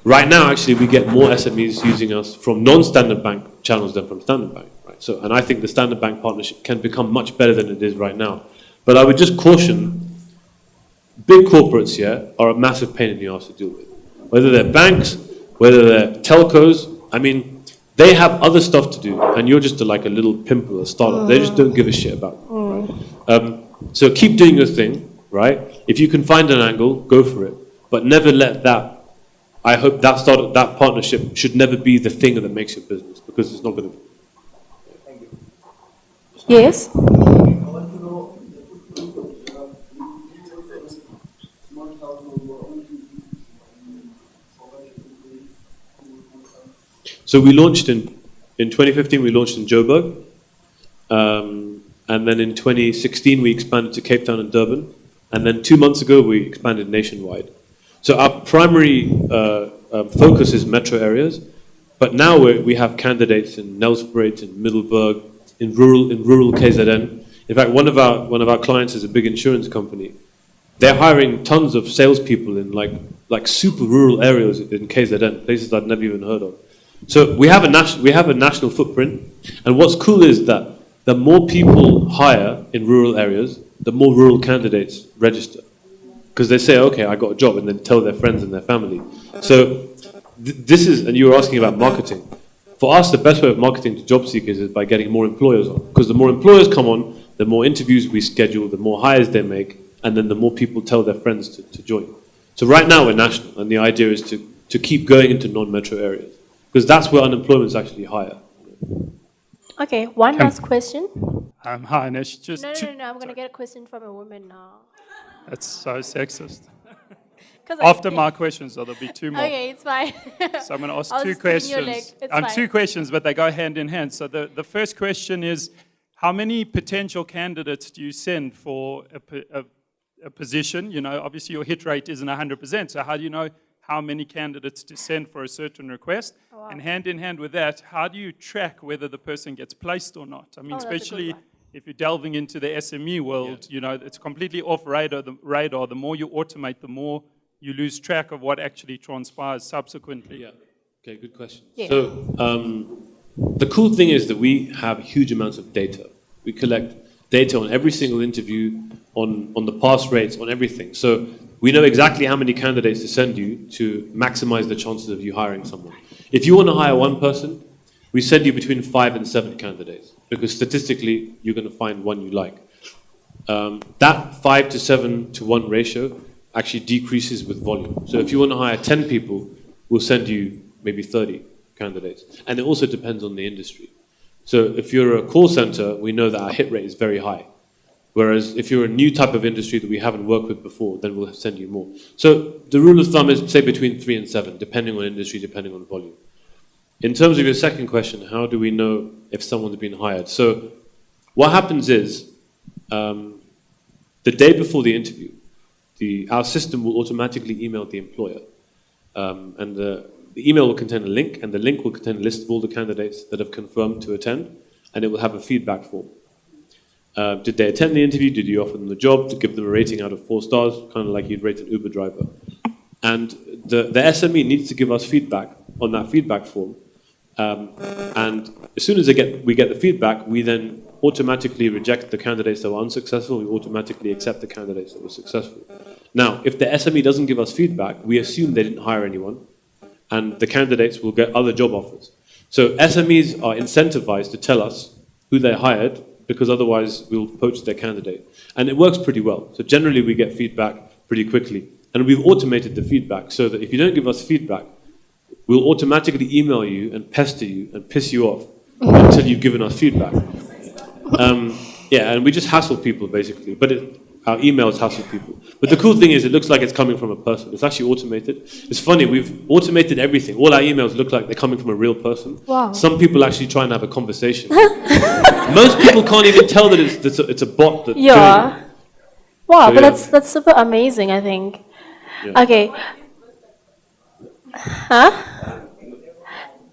Right now, actually, we get more SMEs using us from non-Standard Bank channels than from Standard Bank, right? So, and I think the Standard Bank partnership can become much better than it is right now. But I would just caution, big corporates here are a massive pain in the arse to deal with. Whether they're banks, whether they're telcos, they have other stuff to do, and you're just like a little pimple, a startup. They just don't give a shit about it, right? So keep doing your thing, right? If you can find an angle, go for it. But never let that, I hope that partnership should never be the thing that makes your business, because it's not going to be. Yes? So we launched in 2015, we launched in Joburg. And then in 2016, we expanded to Cape Town and Durban. And then 2 months ago, we expanded nationwide. So our primary focus is metro areas. But now we have candidates in Nelspruit, in Middelburg, in rural KZN. In fact, one of our clients is a big insurance company. They're hiring tons of salespeople in like super rural areas in KZN, places I'd never even heard of. So we have a national footprint, and what's cool is that the more people hire in rural areas, the more rural candidates register, because they say, okay, I got a job, and then tell their friends and their family. So this is, and you were asking about marketing. For us, the best way of marketing to job seekers is by getting more employers on, because the more employers come on, the more interviews we schedule, the more hires they make, and then the more people tell their friends to join. So right now we're national, and the idea is to keep going into non-metro areas, because that's where unemployment is actually higher. Okay, one last question. Hi, Anish. No, I'm going to get a question from a woman now. That's so sexist. After my questions, so there'll be two more. Okay, it's fine. So I'm going to ask two questions. Two questions, but they go hand in hand. So the first question is, how many potential candidates do you send for a position? You know, obviously your hit rate isn't 100%, so how do you know how many candidates to send for a certain request? Oh, wow. And hand in hand with that, how do you track whether the person gets placed or not? I mean, especially if you're delving into the SME world, you know, it's completely off radar. The more you automate, the more you lose track of what actually transpires subsequently. Yeah. Okay, good question. Yeah. So the cool thing is that we have huge amounts of data. We collect data on every single interview, on the pass rates, on everything. So we know exactly how many candidates to send you to maximize the chances of you hiring someone. If you want to hire one person, we send you between 5 and 7 candidates, because statistically, you're going to find one you like. That 5 to 7 to 1 ratio actually decreases with volume. So if you want to hire 10 people, we'll send you maybe 30 candidates. And it also depends on the industry. So if you're a call center, we know that our hit rate is very high. Whereas if you're a new type of industry that we haven't worked with before, then we'll send you more. So the rule of thumb is, say, between 3 and 7, depending on industry, depending on volume. In terms of your second question, how do we know if someone's been hired? So what happens is, the day before the interview, our system will automatically email the employer. And the email will contain a link, and the link will contain a list of all the candidates that have confirmed to attend, and it will have a feedback form. Did they attend the interview? Did you offer them the job? To give them a rating out of 4 stars, kind of like you'd rate an Uber driver. And the SME needs to give us feedback on that feedback form. And as soon as we get the feedback, we then automatically reject the candidates that were unsuccessful. We automatically accept the candidates that were successful. Now, if the SME doesn't give us feedback, we assume they didn't hire anyone, and the candidates will get other job offers. So SMEs are incentivized to tell us who they hired, because otherwise we'll poach their candidate. And it works pretty well. So generally we get feedback pretty quickly. And we've automated the feedback so that if you don't give us feedback, we'll automatically email you and pester you and piss you off until you've given us feedback. Yeah, and we just hassle people basically. But our emails hassle people. But the cool thing is it looks like it's coming from a person. It's actually automated. It's funny, we've automated everything. All our emails look like they're coming from a real person. Wow. Some people actually try and have a conversation. Most people can't even tell that it's a bot that's doing it. Wow, So, but yeah. that's super amazing, I think. Yeah. Okay. Huh?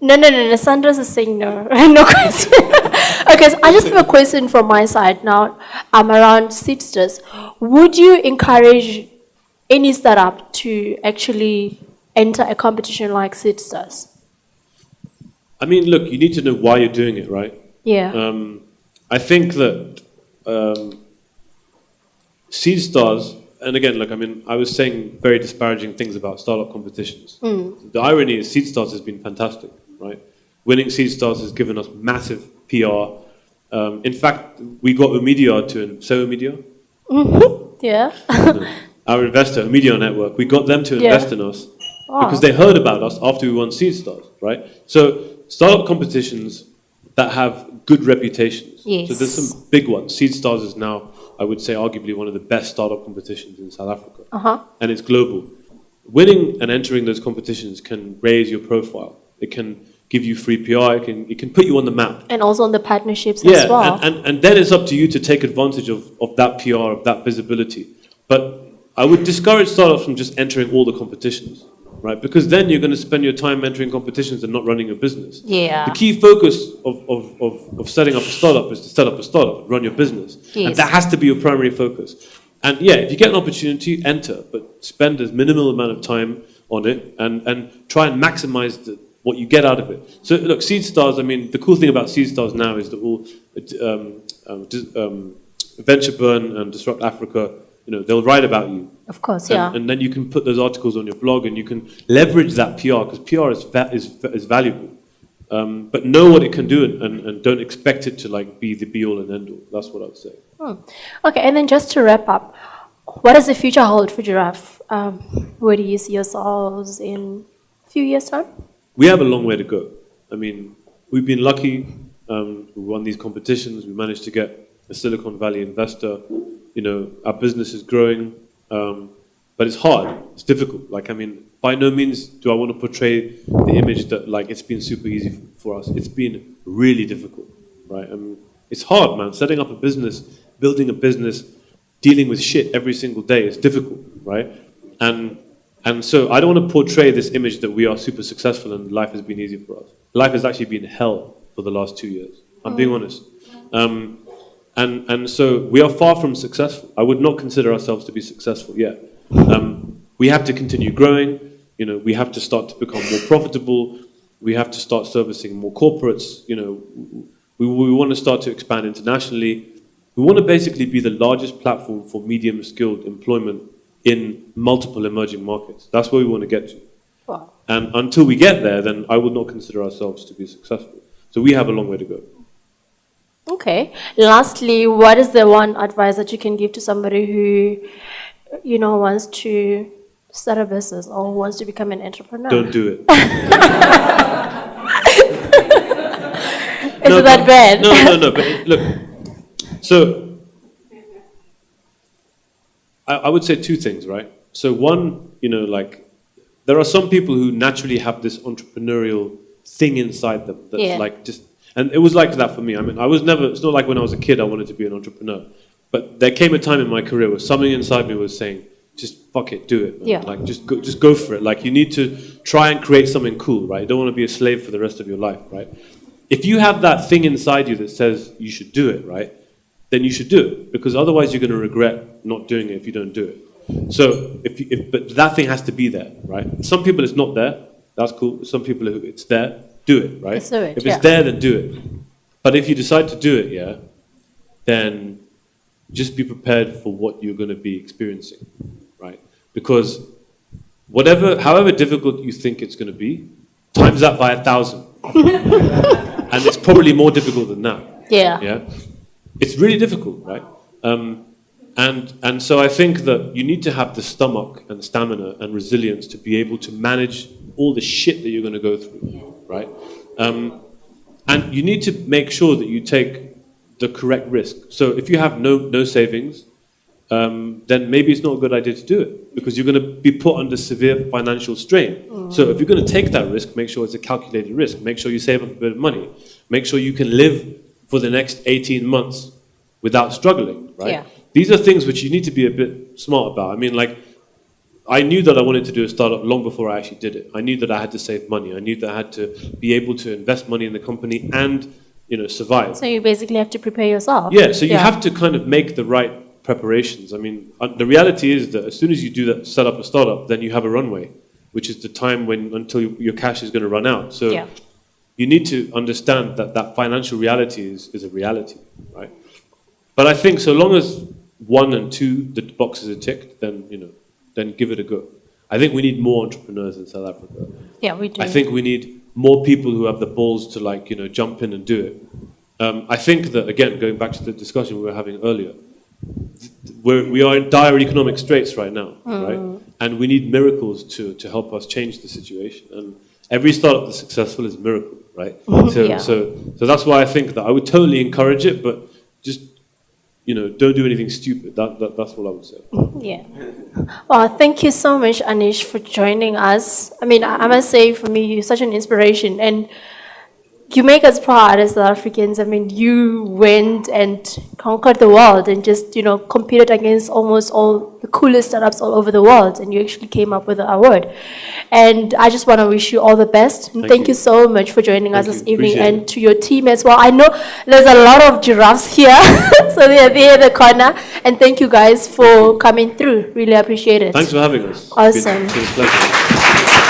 No. Sandra's is saying no. No question. Okay, so I just have a question from my side now around Seedsters. Would you encourage any startup to actually enter a competition like Seedsters? I mean, look, you need to know why you're doing it, right? Yeah. I think that Seed Stars, and again, look, I mean, I was saying very disparaging things about startup competitions. The irony is Seed Stars has been fantastic, right? Winning Seed Stars has given us massive PR. In fact, we got Omidyar Yeah. our investor, Omidyar Network, we got them to invest in us because they heard about us after we won Seed Stars, right? So startup competitions that have good reputations. Yes. So there's some big ones. Seed Stars is now, I would say, arguably one of the best startup competitions in South Africa. And it's global. Winning and entering those competitions can raise your profile. It can give you free PR. It can put you on the map. And also on the partnerships as well. And then it's up to you to take advantage of that PR, of that visibility. But I would discourage startups from just entering all the competitions, right? Because then you're going to spend your time entering competitions and not running your business. Yeah. The key focus of setting up a startup is to set up a startup, run your business. Yes. And that has to be your primary focus. And yeah, if you get an opportunity, enter, but spend as minimal amount of time on it and try and maximize what you get out of it. So look, Seed Stars, I mean, the cool thing about Seed Stars now is that all Venture Burn and Disrupt Africa, you know, they'll write about you. Of course, yeah. And then you can put those articles on your blog and you can leverage that PR, because PR is valuable. But know what it can do and don't expect it to like be the be-all and end-all. That's what I would say. Okay, and then just to wrap up, what does the future hold for Giraffe? Where do you see yourselves in a few years' time? We have a long way to go. I mean, we've been lucky. We won these competitions. We managed to get a Silicon Valley investor. You know, our business is growing, but it's hard. It's difficult. Like, I mean, by no means do I want to portray the image that like it's been super easy for us. It's been really difficult, right? I mean, it's hard, man. Setting up a business, building a business, dealing with shit every single day is difficult, right? And so I don't want to portray this image that we are super successful and life has been easy for us. Life has actually been hell for the last 2 years. I'm being honest. And so we are far from successful. I would not consider ourselves to be successful yet. We have to continue growing. You know, we have to start to become more profitable. We have to start servicing more corporates. You know, we want to start to expand internationally. We want to basically be the largest platform for medium-skilled employment in multiple emerging markets. That's where we want to get to. Wow. And until we get there, then I would not consider ourselves to be successful. So we have a long way to go. Okay. Lastly, what is the one advice that you can give to somebody who, you know, wants to start a business or wants to become an entrepreneur? Don't do it. Is it that bad? No. But look, so I would say two things, right? So one, you know, like there are some people who naturally have this entrepreneurial thing inside them that's like just, and it was like that for me. I mean, it's not like when I was a kid I wanted to be an entrepreneur, but there came a time in my career where something inside me was saying, just fuck it, do it, man. Yeah. Like just go for it. Like you need to try and create something cool, right? You don't want to be a slave for the rest of your life, right? If you have that thing inside you that says you should do it, right? then you should do it, because otherwise you're going to regret not doing it if you don't do it. So, but that thing has to be there, right? Some people it's not there, that's cool. Some people it's there, do it, right? Let's do it, if it's there, then do it. But if you decide to do it, yeah, then just be prepared for what you're going to be experiencing, right? Because however difficult you think it's going to be, times that by 1,000. And it's probably more difficult than that. Yeah. Yeah. It's really difficult, right? And so I think that you need to have the stomach and stamina and resilience to be able to manage all the shit that you're going to go through, right? And you need to make sure that you take the correct risk. So if you have no savings, then maybe it's not a good idea to do it, because you're going to be put under severe financial strain. So if you're going to take that risk, make sure it's a calculated risk. Make sure you save up a bit of money. Make sure you can live for the next 18 months without struggling, right? Yeah. These are things which you need to be a bit smart about. I mean, like, I knew that I wanted to do a startup long before I actually did it. I knew that I had to save money. I knew that I had to be able to invest money in the company and, survive. So you basically have to prepare yourself. Yeah, so you have to kind of make the right preparations. I mean, the reality is that as soon as you do that, set up a startup, then you have a runway, which is the time until your cash is going to run out. So you need to understand that financial reality is a reality, right? But I think so long as 1 and 2, the boxes are ticked, then, then give it a go. I think we need more entrepreneurs in South Africa. Yeah, we do. I think we need more people who have the balls to jump in and do it. I think that, again, going back to the discussion we were having earlier, we are in dire economic straits right now, right? And we need miracles to help us change the situation. And every startup that's successful is a miracle, right? So that's why I think that I would totally encourage it, but just don't do anything stupid. That's what I would say. Yeah. Well, thank you so much, Anish, for joining us. I mean, I must say, for me, you're such an inspiration, and you make us proud as South Africans. I mean, you went and conquered the world and just, competed against almost all the coolest startups all over the world, and you actually came up with an award. And I just want to wish you all the best. And thank you so much for joining us this evening, and to your team as well. I know there's a lot of giraffes here, so they are there in the corner. And thank you guys for coming through. Really appreciate it. Thanks for having us. Awesome. It's been a pleasure.